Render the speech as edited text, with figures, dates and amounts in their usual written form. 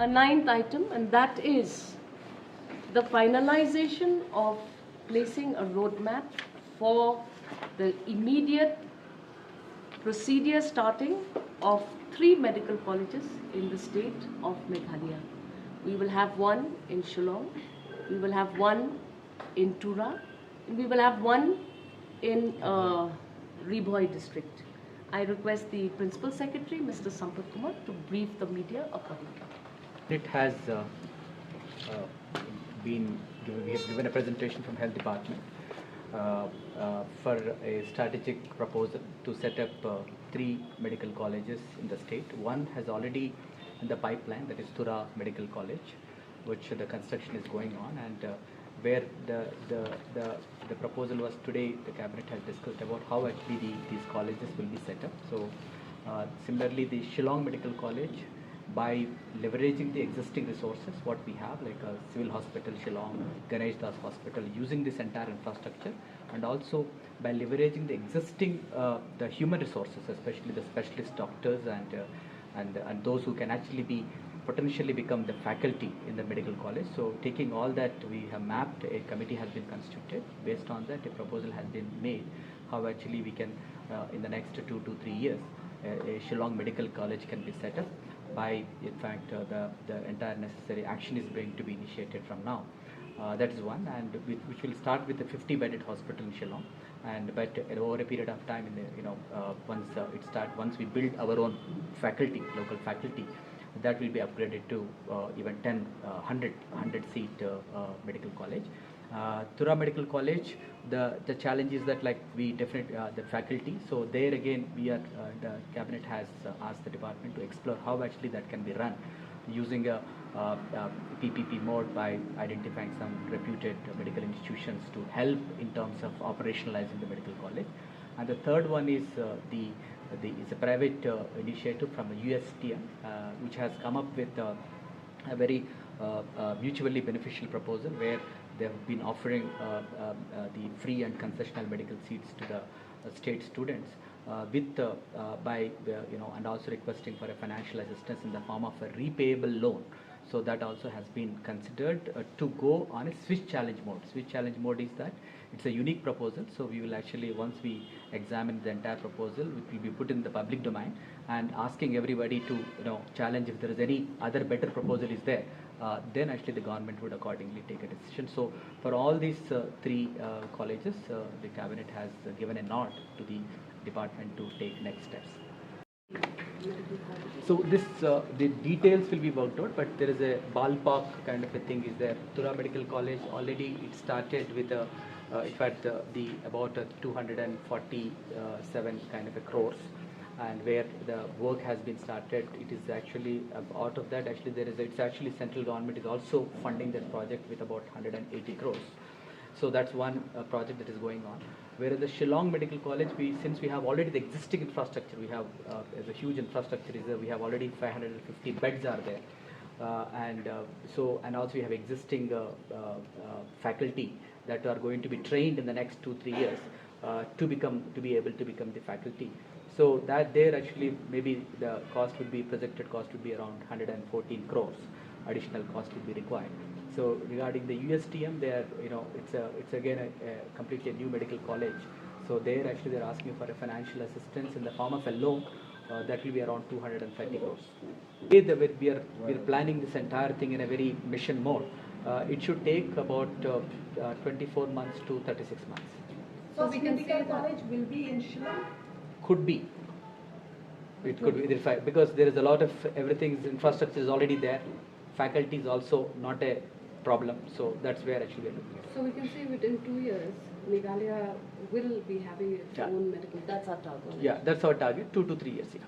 ninth item, and that is the finalization of placing a roadmap for the immediate procedure starting of 3 medical colleges in the state of Meghalaya. We will have one in Shillong, we will have one in Tura, and we will have one in Bhoi district. I request the Principal Secretary, Mr. Sampath Kumar, to brief the media accordingly. It has we have given a presentation from Health Department for a strategic proposal to set up 3 medical colleges in the state. One has already in the pipeline, that is Tura Medical College, which the construction is going on, and where the proposal was today, the cabinet has discussed about how actually these colleges will be set up. So similarly, the Shillong Medical College, by leveraging the existing resources what we have, like a civil hospital Shillong, Ganesh Das Hospital, using this entire infrastructure, and also by leveraging the existing the human resources, especially the specialist doctors and those who can actually potentially become the faculty in the medical college. So taking all that, we have mapped, a committee has been constituted. Based on that, a proposal has been made how actually we can in the next 2 to 3 years a Shillong Medical College can be set up. By in fact the entire necessary action is going to be initiated from now. That is one, and which will start with a 50-bedded hospital in Shillong, and but over a period of time, in the, once we build our own faculty, local faculty, that will be upgraded to even 100 seat medical college. Tura Medical College, the challenge is that, like, we definitely the faculty. So there again, we are the cabinet has asked the department to explore how actually that can be run using a PPP mode, by identifying some reputed medical institutions to help in terms of operationalizing the medical college. And the third one is it's a private initiative from the USTM, which has come up with a very mutually beneficial proposal where they have been offering the free and concessional medical seats to the state students and also requesting for a financial assistance in the form of a repayable loan. So that also has been considered to go on a Swiss challenge mode. Swiss challenge mode is that it's a unique proposal. So we will actually, once we examine the entire proposal, which will be put in the public domain, and asking everybody to challenge if there is any other better proposal is there. Then actually the government would accordingly take a decision. So for all these 3 colleges, the cabinet has given a nod to the department to take next steps. So this the details will be worked out, but there is a ballpark kind of a thing is there. Tura Medical College already it started with in fact about 247 kind of a crores, and where the work has been started. It is actually out of that, actually it's actually central government is also funding that project with about 180 crores. So that's one project that is going on. Whereas the Shillong Medical College, since we have already the existing infrastructure, we have as a huge infrastructure is there. We have already 550 beds are there, and also we have existing faculty that are going to be trained in the next 2-3 years to be able to become the faculty. So that there actually maybe the projected cost would be around 114 crores. Additional cost would be required. So regarding the USTM, there it's again a completely new medical college. So there actually they're asking for a financial assistance in the form of a loan that will be around 230 crores. We are planning this entire thing in a very mission mode. It should take about 24 months to 36 months. So we can say college will be in Shillong? Could be. It could be, because there is a lot of everything, infrastructure is already there. Faculty is also not a problem. So that's where actually we are looking at. So we can say within 2 years, Meghalaya will be having its own medical. That's our target. Yeah, that's our target, 2 to 3 years. Yeah.